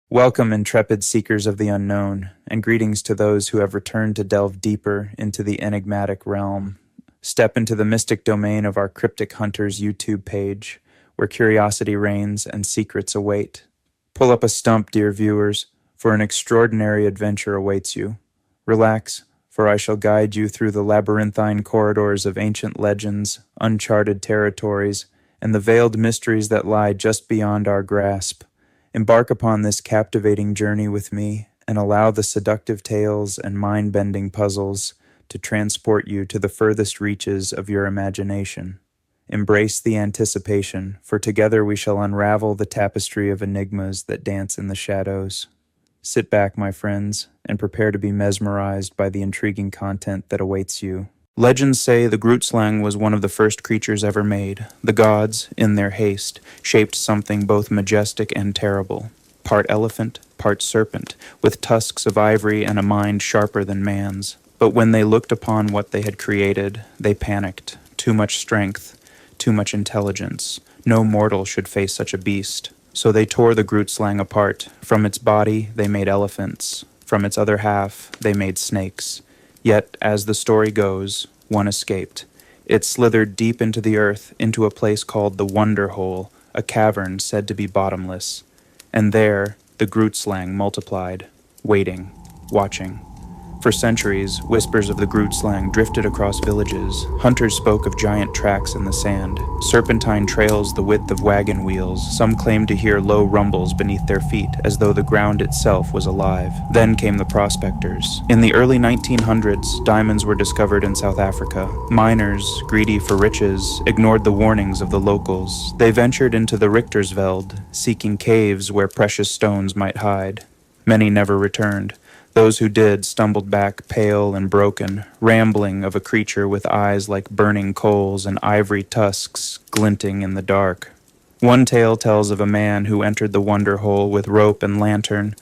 Welcome, intrepid seekers of the unknown, and greetings to those who have returned to delve deeper into the enigmatic realm. Step into the mystic domain of our Cryptic Hunters YouTube page, where curiosity reigns and secrets await. Pull up a stump, dear viewers, for an extraordinary adventure awaits you. Relax, for I shall guide you through the labyrinthine corridors of ancient legends, uncharted territories, and the veiled mysteries that lie just beyond our grasp. Embark upon this captivating journey with me and allow the seductive tales and mind-bending puzzles to transport you to the furthest reaches of your imagination. Embrace the anticipation, for together we shall unravel the tapestry of enigmas that dance in the shadows. Sit back, my friends, and prepare to be mesmerized by the intriguing content that awaits you. Legends say the Grootslang was one of the first creatures ever made. The gods, in their haste, shaped something both majestic and terrible. Part elephant, part serpent, with tusks of ivory and a mind sharper than man's. But when they looked upon what they had created, they panicked. Too much strength, too much intelligence. No mortal should face such a beast. So they tore the Grootslang apart. From its body, they made elephants. From its other half, they made snakes. Yet, as the story goes, one escaped. It slithered deep into the earth, into a place called the Wonder Hole, a cavern said to be bottomless. And there, the Grootslang multiplied, waiting, watching. For centuries, whispers of the Grootslang drifted across villages. Hunters spoke of giant tracks in the sand, serpentine trails the width of wagon wheels. Some claimed to hear low rumbles beneath their feet, as though the ground itself was alive. Then came the prospectors. In the early 1900s, diamonds were discovered in South Africa. Miners, greedy for riches, ignored the warnings of the locals. They ventured into the Richtersveld, seeking caves where precious stones might hide. Many never returned. Those who did stumbled back pale and broken, rambling of a creature with eyes like burning coals and ivory tusks glinting in the dark. One tale tells of a man who entered the Wonder Hole with rope and lantern.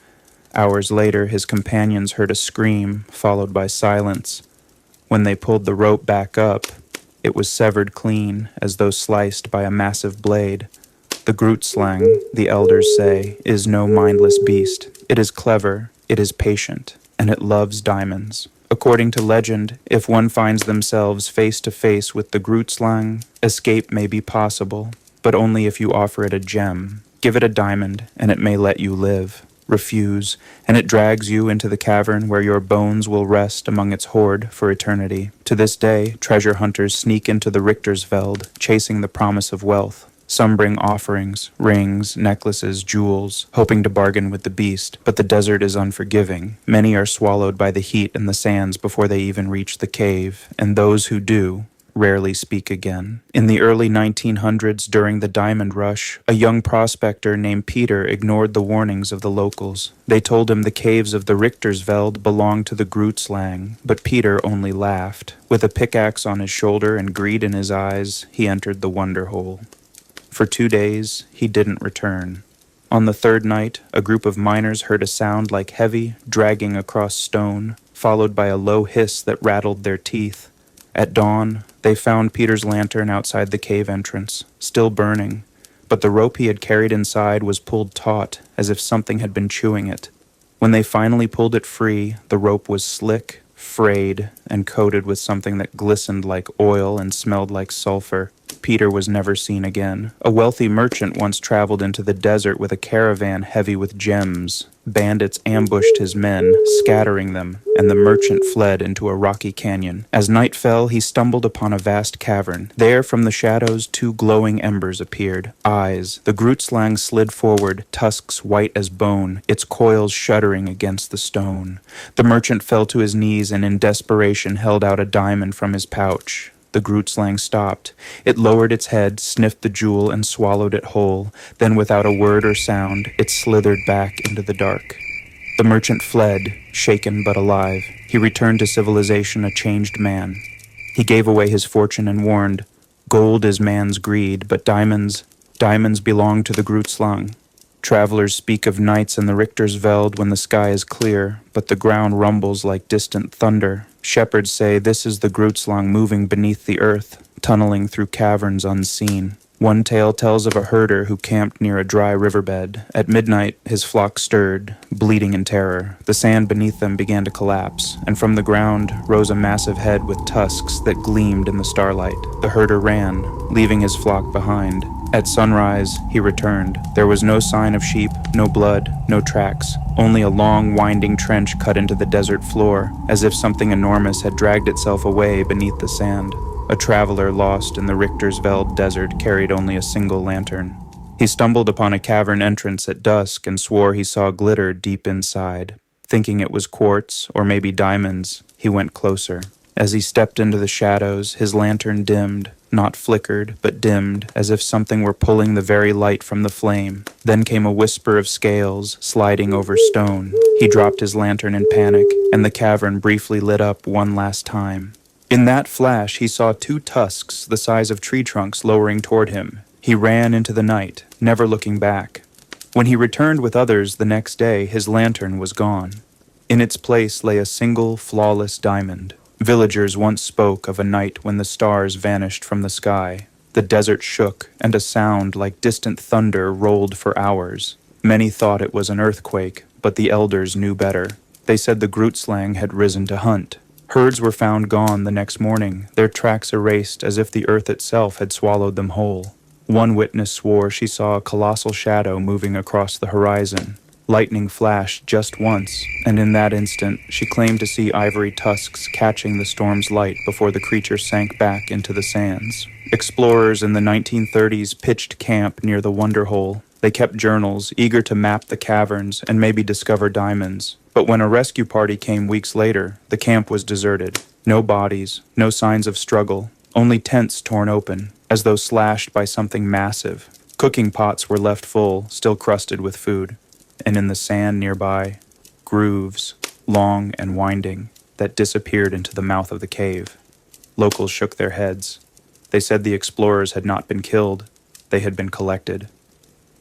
Hours later, his companions heard a scream, followed by silence. When they pulled the rope back up, it was severed clean, as though sliced by a massive blade. The Grootslang, the elders say, is no mindless beast. It is clever. It is patient, and it loves diamonds. According to legend, if one finds themselves face to face with the Grootslang, escape may be possible, but only if you offer it a gem. Give it a diamond, and it may let you live. Refuse, and it drags you into the cavern where your bones will rest among its hoard for eternity. To this day, treasure hunters sneak into the Richtersveld, chasing the promise of wealth. Some bring offerings, rings, necklaces, jewels, hoping to bargain with the beast, but the desert is unforgiving. Many are swallowed by the heat and the sands before they even reach the cave, and those who do rarely speak again. In the early 1900s, during the diamond rush, a young prospector named Peter ignored the warnings of the locals. They told him the caves of the Richtersveld belonged to the Grootslang, but Peter only laughed. With a pickaxe on his shoulder and greed in his eyes, he entered the Wonder Hole. For 2 days, he didn't return. On the third night, a group of miners heard a sound like heavy dragging across stone, followed by a low hiss that rattled their teeth. At dawn, they found Peter's lantern outside the cave entrance, still burning, but the rope he had carried inside was pulled taut, as if something had been chewing it. When they finally pulled it free, the rope was slick, frayed, and coated with something that glistened like oil and smelled like sulfur. Peter was never seen again. A wealthy merchant once traveled into the desert with a caravan heavy with gems. Bandits ambushed his men, scattering them, and the merchant fled into a rocky canyon. As night fell, he stumbled upon a vast cavern. There, from the shadows, 2 glowing embers appeared. Eyes. The Grootslang slid forward, tusks white as bone, its coils shuddering against the stone. The merchant fell to his knees and in desperation held out a diamond from his pouch. The Grootslang stopped. It lowered its head, sniffed the jewel, and swallowed it whole. Then, without a word or sound, it slithered back into the dark. The merchant fled, shaken but alive. He returned to civilization a changed man. He gave away his fortune and warned, "Gold is man's greed, but diamonds belong to the Grootslang." Travelers speak of nights in the Richtersveld when the sky is clear, but the ground rumbles like distant thunder. Shepherds say this is the Grootslang moving beneath the earth, tunneling through caverns unseen. One tale tells of a herder who camped near a dry riverbed. At midnight, his flock stirred, bleating in terror. The sand beneath them began to collapse, and from the ground rose a massive head with tusks that gleamed in the starlight. The herder ran, leaving his flock behind. At sunrise, he returned. There was no sign of sheep, no blood, no tracks, only a long, winding trench cut into the desert floor, as if something enormous had dragged itself away beneath the sand. A traveler lost in the Richtersveld desert carried only a single lantern. He stumbled upon a cavern entrance at dusk and swore he saw glitter deep inside. Thinking it was quartz or maybe diamonds, he went closer. As he stepped into the shadows, his lantern dimmed, not flickered, but dimmed, as if something were pulling the very light from the flame. Then came a whisper of scales sliding over stone. He dropped his lantern in panic, and the cavern briefly lit up one last time. In that flash, he saw two tusks the size of tree trunks lowering toward him. He ran into the night, never looking back. When he returned with others the next day, his lantern was gone. In its place lay a single, flawless diamond. Villagers once spoke of a night when the stars vanished from the sky. The desert shook, and a sound like distant thunder rolled for hours. Many thought it was an earthquake, but the elders knew better. They said the Grootslang had risen to hunt. Herds were found gone the next morning, their tracks erased as if the earth itself had swallowed them whole. One witness swore she saw a colossal shadow moving across the horizon. Lightning flashed just once, and in that instant she claimed to see ivory tusks catching the storm's light before the creature sank back into the sands. Explorers in the 1930s pitched camp near the Wonder Hole. They kept journals, eager to map the caverns and maybe discover diamonds. But when a rescue party came weeks later, the camp was deserted. No bodies, no signs of struggle, only tents torn open, as though slashed by something massive. Cooking pots were left full, still crusted with food. And in the sand nearby, grooves, long and winding, that disappeared into the mouth of the cave. Locals shook their heads. They said the explorers had not been killed, they had been collected,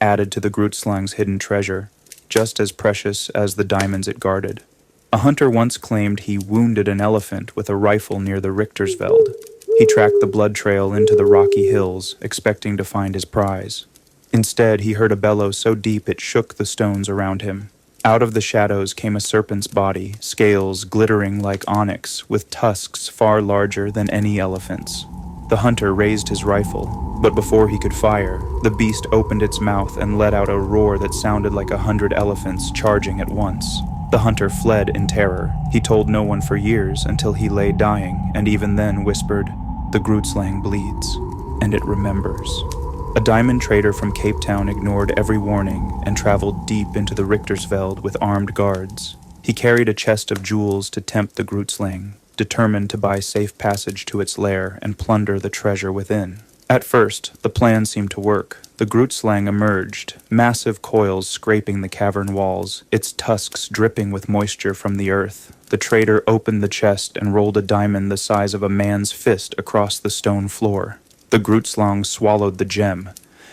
added to the Grootslang's hidden treasure, just as precious as the diamonds it guarded. A hunter once claimed he wounded an elephant with a rifle near the Richtersveld. He tracked the blood trail into the rocky hills, expecting to find his prize. Instead, he heard a bellow so deep it shook the stones around him. Out of the shadows came a serpent's body, scales glittering like onyx, with tusks far larger than any elephant's. The hunter raised his rifle, but before he could fire, the beast opened its mouth and let out a roar that sounded like 100 elephants charging at once. The hunter fled in terror. He told no one for years until he lay dying, and even then whispered, "The Grootslang bleeds, and it remembers." A diamond trader from Cape Town ignored every warning and traveled deep into the Richtersveld with armed guards. He carried a chest of jewels to tempt the Grootslang, determined to buy safe passage to its lair and plunder the treasure within. At first, the plan seemed to work. The Grootslang emerged, massive coils scraping the cavern walls, its tusks dripping with moisture from the earth. The trader opened the chest and rolled a diamond the size of a man's fist across the stone floor. The Grootslang swallowed the gem,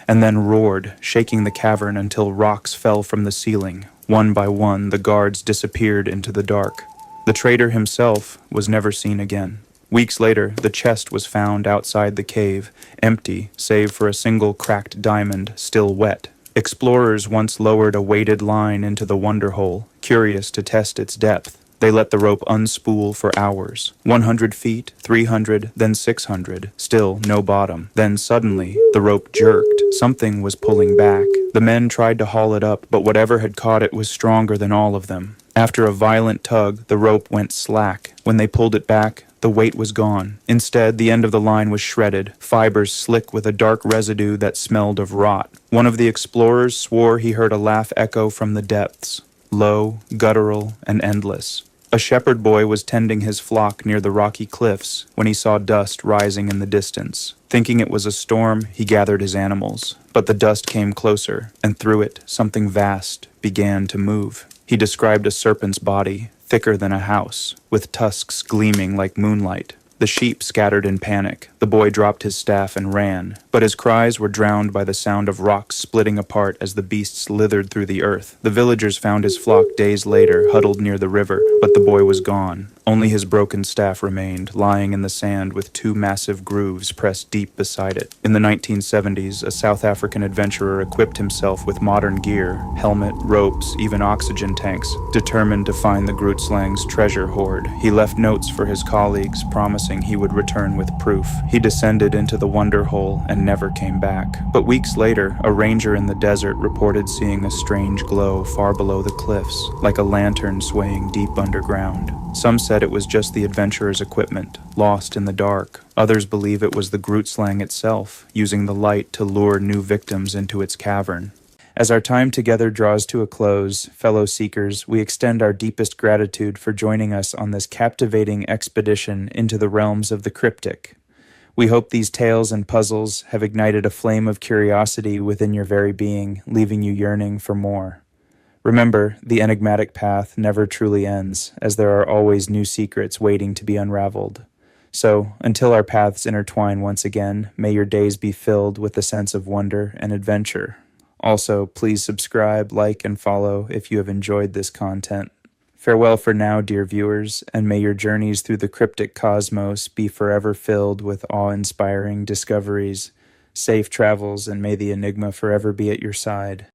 and then roared, shaking the cavern until rocks fell from the ceiling. One by one, the guards disappeared into the dark. The trader himself was never seen again. Weeks later, the chest was found outside the cave, empty, save for a single cracked diamond, still wet. Explorers once lowered a weighted line into the Wonder Hole, curious to test its depth. They let the rope unspool for hours. 100 feet, 300, then 600. Still no bottom. Then suddenly, the rope jerked. Something was pulling back. The men tried to haul it up, but whatever had caught it was stronger than all of them. After a violent tug, the rope went slack. When they pulled it back, the weight was gone. Instead, the end of the line was shredded, fibers slick with a dark residue that smelled of rot. One of the explorers swore he heard a laugh echo from the depths, low, guttural, and endless. A shepherd boy was tending his flock near the rocky cliffs when he saw dust rising in the distance. Thinking it was a storm, he gathered his animals. But the dust came closer, and through it, something vast began to move. He described a serpent's body, thicker than a house, with tusks gleaming like moonlight. The sheep scattered in panic. The boy dropped his staff and ran, but his cries were drowned by the sound of rocks splitting apart as the beast slithered through the earth. The villagers found his flock days later, huddled near the river, but the boy was gone. Only his broken staff remained, lying in the sand with two massive grooves pressed deep beside it. In the 1970s, a South African adventurer equipped himself with modern gear, helmet, ropes, even oxygen tanks, determined to find the Grootslang's treasure hoard. He left notes for his colleagues, promising he would return with proof. He descended into the Wonder Hole and never came back. But weeks later, a ranger in the desert reported seeing a strange glow far below the cliffs, like a lantern swaying deep underground. Some said it was just the adventurer's equipment, lost in the dark. Others believe it was the Grootslang itself, using the light to lure new victims into its cavern. As our time together draws to a close, fellow seekers, we extend our deepest gratitude for joining us on this captivating expedition into the realms of the cryptic. We hope these tales and puzzles have ignited a flame of curiosity within your very being, leaving you yearning for more. Remember, the enigmatic path never truly ends, as there are always new secrets waiting to be unraveled. So, until our paths intertwine once again, may your days be filled with a sense of wonder and adventure. Also, please subscribe, like, and follow if you have enjoyed this content. Farewell for now, dear viewers, and may your journeys through the cryptic cosmos be forever filled with awe-inspiring discoveries. Safe travels, and may the enigma forever be at your side.